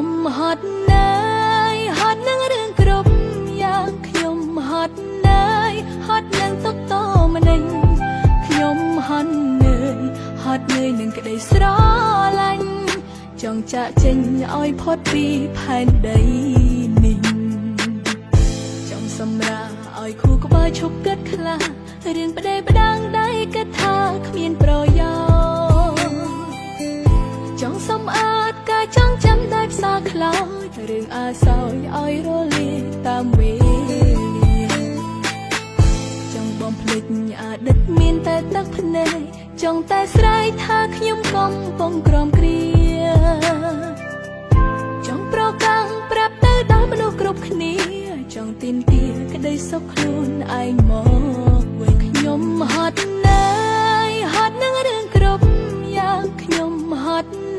ខ្ញុំហត់ណាយហត់នឹងរឿងគ្រប់យ៉ាងខ្ញុំហត់ណាយហត់នឹងទុកតម្នេញខ្ញុំហត់នឿយហត់នឿយនឹងក្តីស្រឡាញ់ចង់ចាក់ចេញឲ្យផុតពីផែនដីនេះចង់សម្រាឲ្យខួរក្បាលឈប់គិតខ្លារឿងប្តេផ្ដាំងដៃគិតថាគ្មានប្រយោជន៍ចង់សម្អាតកាយចង់ចាំដោយផ្សារខ្លោចរឿងអាសោយឲ្យរលាយតាមវេលាចង់បំភ្លេចអតីតមានតែទឹកភ្នែកចង់តែស្រែកថាខ្ញុំកំពុងក្រំគ្រាចង់ប្រកាំងប្រាប់ទៅដល់មនុស្សគ្រប់គ្នាចង់ទាមទារក្តីសុខខ្លួនឯងមកវិញខ្ញុំហត់ណាយហត់នឹងរឿងគ្រប់យ៉ាងខ្ញុំហត់